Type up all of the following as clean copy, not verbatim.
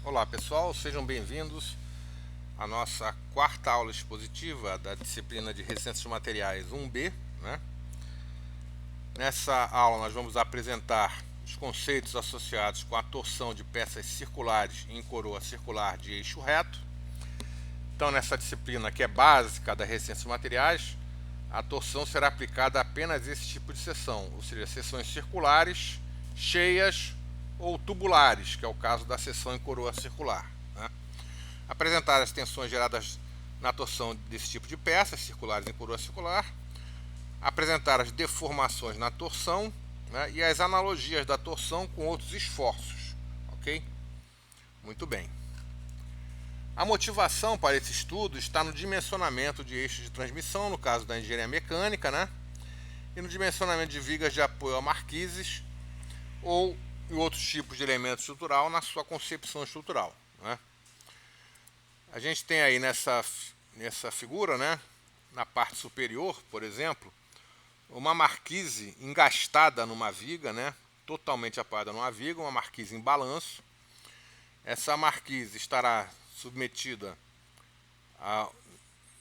Olá pessoal, sejam bem-vindos à nossa quarta aula expositiva da disciplina de Resistência de Materiais 1B, né? Nessa aula nós vamos apresentar os conceitos associados com a torção de peças circulares em coroa circular de eixo reto. Então, nessa disciplina que é básica da resistência de materiais, a torção será aplicada apenas a esse tipo de seção, ou seja, seções circulares, cheias ou tubulares, que é o caso da seção em coroa circular, né? Apresentar as tensões geradas na torção desse tipo de peças circulares em coroa circular, apresentar as deformações na torção, né, e as analogias da torção com outros esforços, ok? Muito bem. A motivação para esse estudo está no dimensionamento de eixos de transmissão, no caso da engenharia mecânica, né? E no dimensionamento de vigas de apoio a marquises ou outros tipos de elemento estrutural na sua concepção estrutural, né? A gente tem aí nessa figura, né, na parte superior, por exemplo, uma marquise engastada numa viga, né, totalmente apoiada numa viga, uma marquise em balanço. Essa marquise estará submetida a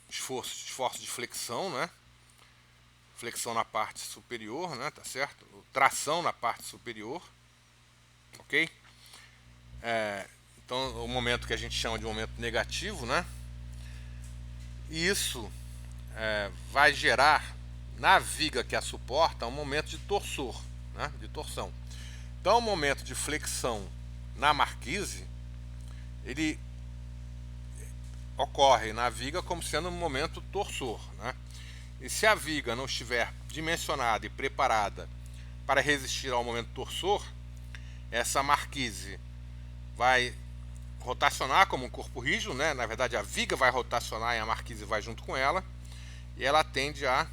esforço de flexão, né? Flexão na parte superior, né? Tá certo? Tração na parte superior, ok? Então, o momento que a gente chama de momento negativo, né? E isso vai gerar na viga que a suporta um momento de torsor, né? De torção. Então, o momento de flexão na marquise, ele ocorre na viga como sendo um momento torsor, né? E se a viga não estiver dimensionada e preparada para resistir ao momento torsor, essa marquise vai rotacionar como um corpo rígido, né? Na verdade, a viga vai rotacionar e a marquise vai junto com ela, e ela tende a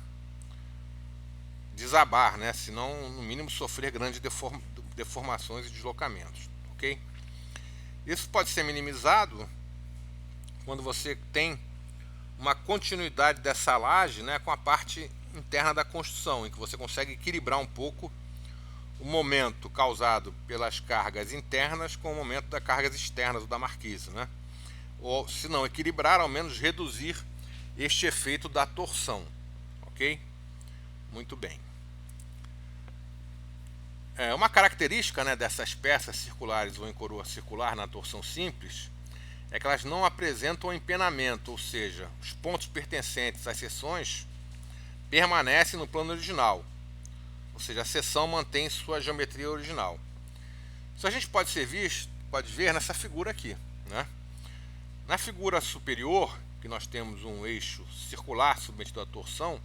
desabar, né? Se não, no mínimo, sofrer grandes deformações e deslocamentos, ok? Isso pode ser minimizado quando você tem uma continuidade dessa laje, né, com a parte interna da construção, em que você consegue equilibrar um pouco o momento causado pelas cargas internas com o momento das cargas externas da marquise, né? Ou, se não equilibrar, ao menos reduzir este efeito da torção, ok? Muito bem. Uma característica, né, dessas peças circulares ou em coroa circular na torção simples é que elas não apresentam empenamento, ou seja, os pontos pertencentes às seções permanecem no plano original, ou seja, a seção mantém sua geometria original. Isso a gente pode ver nessa figura aqui, né? Na figura superior, que nós temos um eixo circular submetido à torção,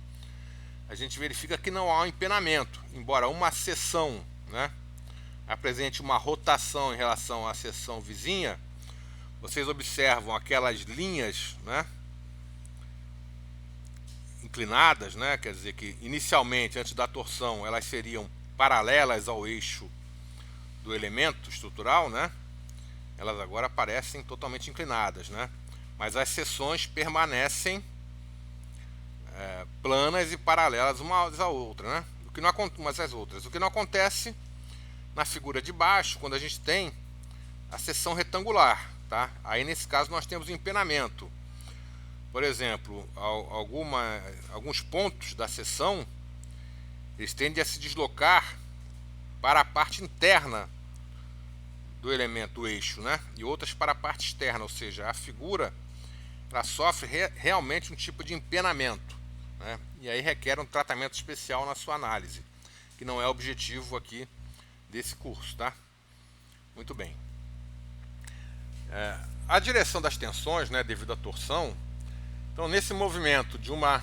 a gente verifica que não há um empenamento, embora uma seção, né, apresente uma rotação em relação à seção vizinha. Vocês observam aquelas linhas, né, inclinadas, né, quer dizer que inicialmente, antes da torção, elas seriam paralelas ao eixo do elemento estrutural, né? Elas agora parecem totalmente inclinadas, né? Mas as seções permanecem planas e paralelas umas à outra, né? Umas às outras. O que não acontece na figura de baixo, quando a gente tem a seção retangular, tá? Aí nesse caso nós temos o empenamento. Por exemplo, alguns pontos da seção, eles tendem a se deslocar para a parte interna do elemento, do eixo, né? E outras para a parte externa, ou seja, a figura ela sofre realmente um tipo de empenamento, né? E aí requer um tratamento especial na sua análise, que não é objetivo aqui desse curso, tá? Muito bem. A direção das tensões, né, devido à torção, então nesse movimento de uma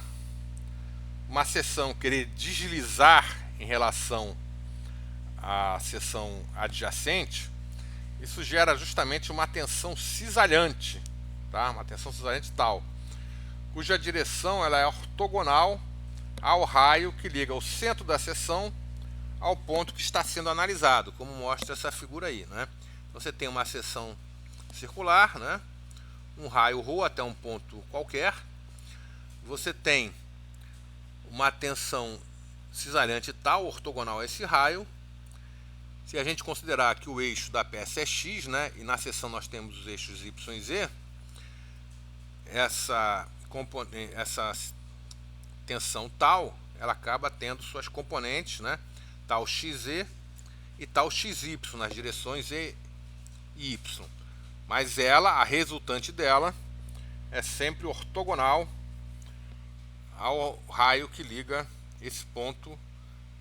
seção querer deslizar em relação à seção adjacente, isso gera justamente uma tensão cisalhante, tá? Uma tensão cisalhante tal, cuja direção ela é ortogonal ao raio que liga o centro da seção ao ponto que está sendo analisado, como mostra essa figura aí, né? Você tem uma seção circular, né? Um raio ρ até um ponto qualquer. Você tem uma tensão cisalhante tal, ortogonal a esse raio, Se a gente considerar que o eixo da peça é x, né, e na seção nós temos os eixos y e z, essa tensão tal, ela acaba tendo suas componentes, né, tal xe e tal xy nas direções e y. Mas ela, a resultante dela, é sempre ortogonal ao raio que liga esse ponto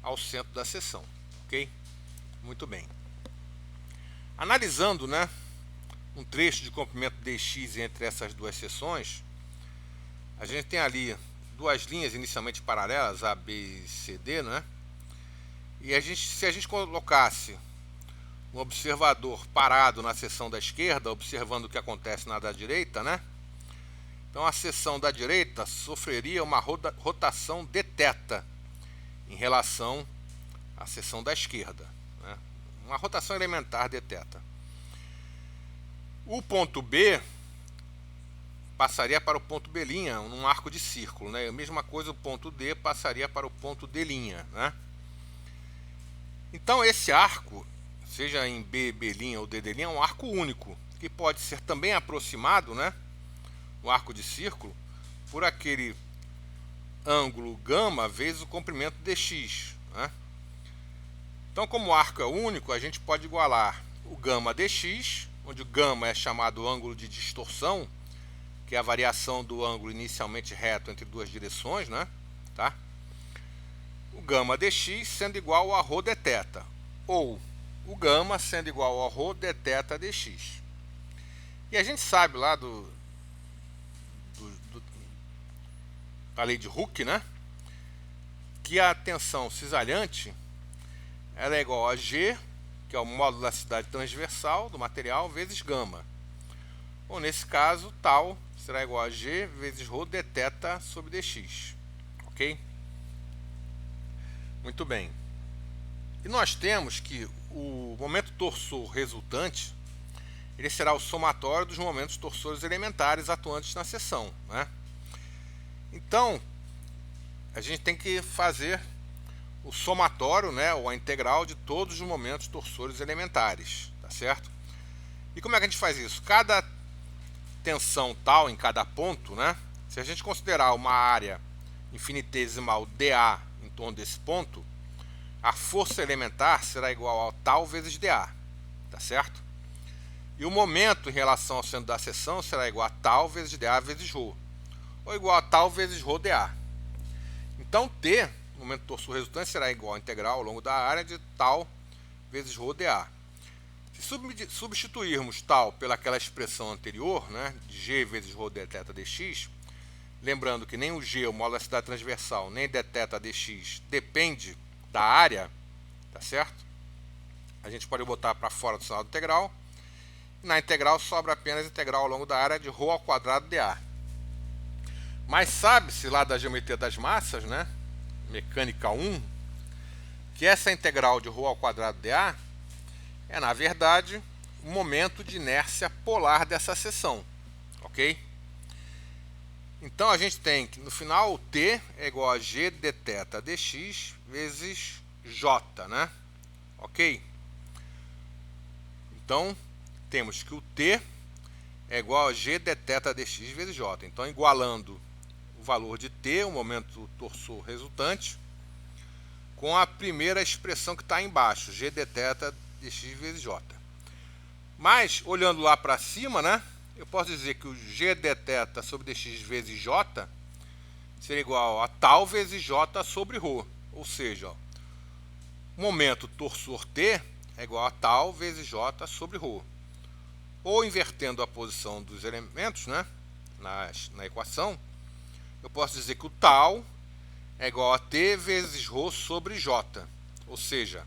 ao centro da seção, ok? Muito bem. Analisando, né, um trecho de comprimento dx entre essas duas seções, a gente tem ali duas linhas inicialmente paralelas, A, B e C, D, né? E se a gente colocasse um observador parado na seção da esquerda, observando o que acontece na da direita, né? Então a seção da direita sofreria uma rotação de θ em relação à seção da esquerda, né? Uma rotação elementar de θ. O ponto B passaria para o ponto B', num arco de círculo, né? A mesma coisa, o ponto D passaria para o ponto D', né? Então esse arco, seja em B', B' ou D', é um arco único, que pode ser também aproximado, né, no arco de círculo, por aquele ângulo γ vezes o comprimento dx, né? Então, como o arco é único, a gente pode igualar o γ dx, onde o γ é chamado ângulo de distorção, que é a variação do ângulo inicialmente reto entre duas direções, né? Tá? O γ dx sendo igual a ρ dθ, ou o γ sendo igual a ρ dθ dx. E a gente sabe lá da lei de Hooke, né, que a tensão cisalhante ela é igual a G, que é o módulo da elasticidade transversal do material, vezes γ. Ou nesse caso, tal será igual a G vezes ρ dθ sobre dx. Ok? Muito bem. E nós temos que o momento torsor resultante ele será o somatório dos momentos torsores elementares atuantes na seção, né? Então, a gente tem que fazer o somatório, né, ou a integral de todos os momentos torsores elementares, tá certo? E como é que a gente faz isso? Cada tensão tal em cada ponto, né? Se a gente considerar uma área infinitesimal dA em torno desse ponto, a força elementar será igual a tal vezes dA, tá certo? E o momento em relação ao centro da seção será igual a tal vezes dA vezes ρ, ou igual a tal vezes ρ dA. Então T, o momento torsor resultante, será igual a integral ao longo da área de tal vezes ρ dA. Se substituirmos tal pelaquela expressão anterior, né, de G vezes ρ dθ dx, lembrando que nem o G, o módulo da elasticidade transversal, nem dθ dx depende da área, tá certo? A gente pode botar para fora do sinal da integral. E na integral sobra apenas a integral ao longo da área de ρ ao quadrado dA. Mas sabe-se lá da geometria das massas, né, mecânica 1, que essa integral de ρ ao quadrado dA é, na verdade, o momento de inércia polar dessa seção, ok? Então a gente tem que no final o T é igual a G dθ dx vezes J, né? Ok? Então temos que o T é igual a G dθ dx vezes J. Então, igualando o valor de T, o momento torsor resultante, com a primeira expressão que está embaixo, G dθ dx vezes J. Mas, olhando lá para cima, né, eu posso dizer que o G dθ sobre dx vezes J seria igual a tal vezes J sobre ρ. Ou seja, ó, o momento torsor T é igual a tal vezes J sobre ρ. Ou invertendo a posição dos elementos, né, na equação, eu posso dizer que o tal é igual a T vezes ρ sobre J. Ou seja,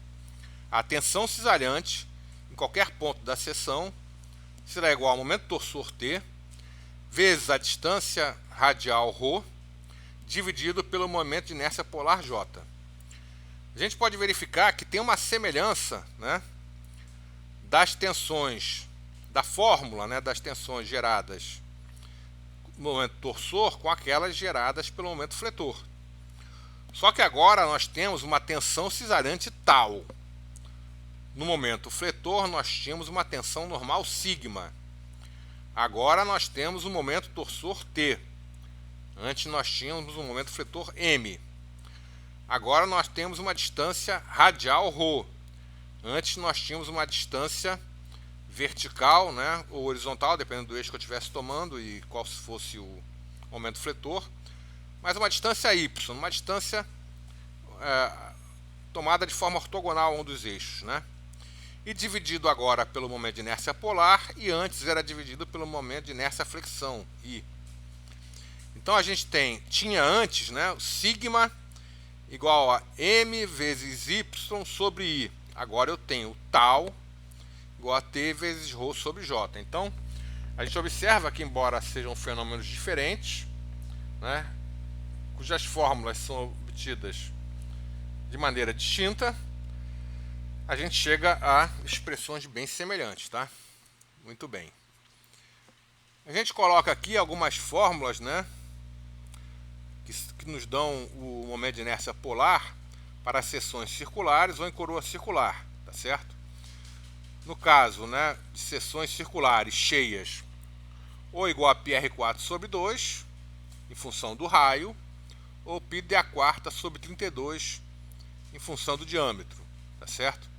a tensão cisalhante em qualquer ponto da seção será igual ao momento torsor T vezes a distância radial ρ dividido pelo momento de inércia polar J. A gente pode verificar que tem uma semelhança, né, das tensões, da fórmula, né, das tensões geradas no momento torsor com aquelas geradas pelo momento fletor. Só que agora nós temos uma tensão cisalhante tal. no momento fletor nós tínhamos uma tensão normal sigma. Agora nós temos um momento torsor T. Antes nós tínhamos um momento fletor M. Agora nós temos uma distância radial ρ. Antes nós tínhamos uma distância vertical, né, ou horizontal, dependendo do eixo que eu estivesse tomando e qual fosse o momento fletor. Mas uma distância y, uma distância tomada de forma ortogonal a um dos eixos, né? E dividido agora pelo momento de inércia polar, e antes era dividido pelo momento de inércia flexão, I. Então a gente tinha antes, né, o sigma igual a m vezes y sobre I. Agora eu tenho o tal igual a t vezes ρ sobre j. Então a gente observa que, embora sejam fenômenos diferentes, né, cujas fórmulas são obtidas de maneira distinta, a gente chega a expressões bem semelhantes, tá? Muito bem. A gente coloca aqui algumas fórmulas, né, que nos dão o momento de inércia polar para seções circulares ou em coroa circular, tá certo? No caso, né, de seções circulares cheias, ou igual a πr4 sobre 2, em função do raio, ou π d a quarta sobre 32, em função do diâmetro, tá certo?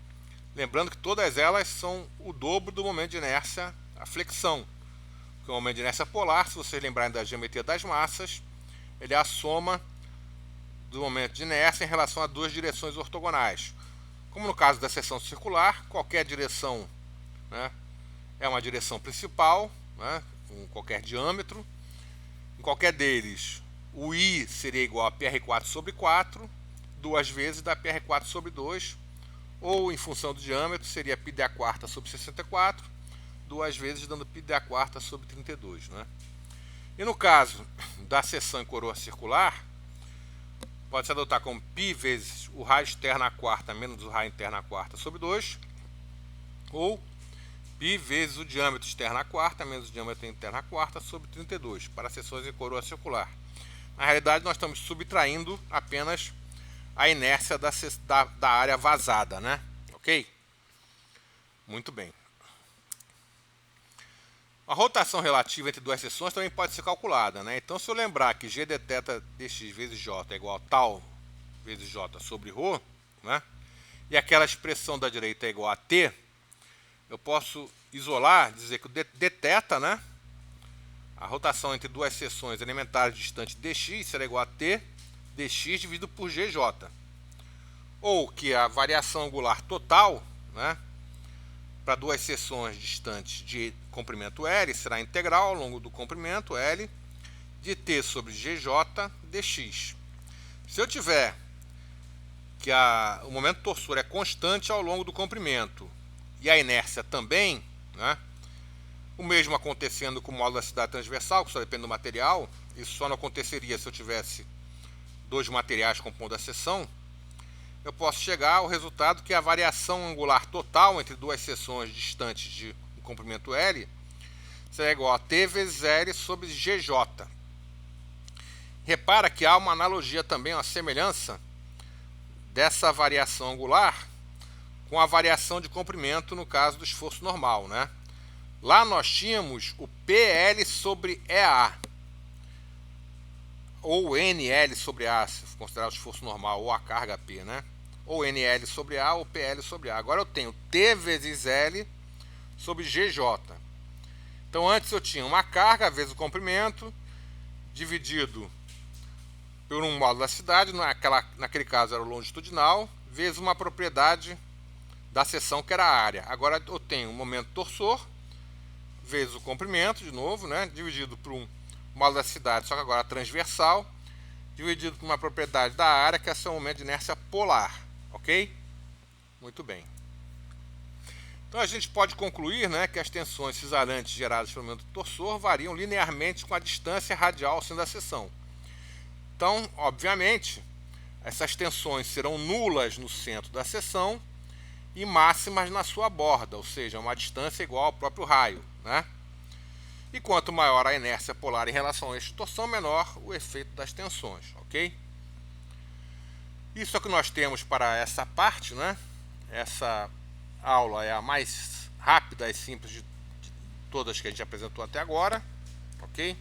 Lembrando que todas elas são o dobro do momento de inércia, a flexão. Porque o momento de inércia polar, se vocês lembrarem da geometria das massas, ele é a soma do momento de inércia em relação a duas direções ortogonais. Como no caso da seção circular, qualquer direção, né, é uma direção principal, né, com qualquer diâmetro. Em qualquer deles, o I seria igual a πr4 sobre 4, duas vezes da πr4 sobre 2, ou em função do diâmetro seria π d a quarta sobre 64, duas vezes dando π d a quarta sobre 32, né? E no caso da seção em coroa circular, pode se adotar como π vezes o raio externo à quarta menos o raio interno à quarta sobre 2, ou π vezes o diâmetro externo à quarta menos o diâmetro interno à quarta sobre 32, para seções em coroa circular. Na realidade, nós estamos subtraindo apenas a inércia da área vazada, né? Ok? Muito bem. A rotação relativa entre duas seções também pode ser calculada, né? Então, se eu lembrar que g de θ dx vezes j é igual a tal vezes j sobre ρ, né, e aquela expressão da direita é igual a t, eu posso isolar, dizer que o dθ, né, a rotação entre duas seções elementares distantes dx será igual a t dx dividido por gj. Ou que a variação angular total, né, para duas seções distantes de comprimento L será integral ao longo do comprimento L de t sobre gj dx. Se eu tiver que o momento torsor é constante ao longo do comprimento e a inércia também, né, o mesmo acontecendo com o módulo da elasticidade transversal, que só depende do material, isso só não aconteceria se eu tivesse dois materiais compondo a seção, eu posso chegar ao resultado que a variação angular total entre duas seções distantes de um comprimento L será igual a t vezes L sobre gj. Repara que há uma analogia também, uma semelhança dessa variação angular com a variação de comprimento no caso do esforço normal, né? Lá nós tínhamos o PL sobre EA, ou NL sobre A, se considerar o esforço normal, ou a carga P, né? Ou NL sobre A ou PL sobre A. Agora eu tenho T vezes L sobre GJ. Então antes eu tinha uma carga vezes o comprimento, dividido por um módulo da elasticidade, naquele caso era o longitudinal, vezes uma propriedade da seção que era a área. Agora eu tenho um momento torsor, vezes o comprimento, de novo, né, dividido por um módulo da elasticidade, só que agora transversal, dividido por uma propriedade da área, que é o momento de inércia polar. Ok? Muito bem. Então a gente pode concluir, né, que as tensões cisarantes geradas pelo momento torsor variam linearmente com a distância radial ao centro da seção. Então, obviamente, essas tensões serão nulas no centro da seção e máximas na sua borda, ou seja, uma distância igual ao próprio raio, né? E quanto maior a inércia polar em relação ao eixo de torção, menor o efeito das tensões, ok? Isso é o que nós temos para essa parte, né? aula é a mais rápida e simples de todas que a gente apresentou até agora, ok?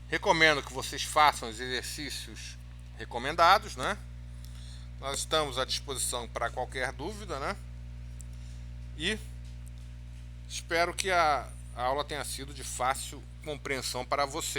Recomendo que vocês façam os exercícios recomendados, né? Nós estamos à disposição para qualquer dúvida, né? E espero que a aula tenha sido de fácil compreensão para você.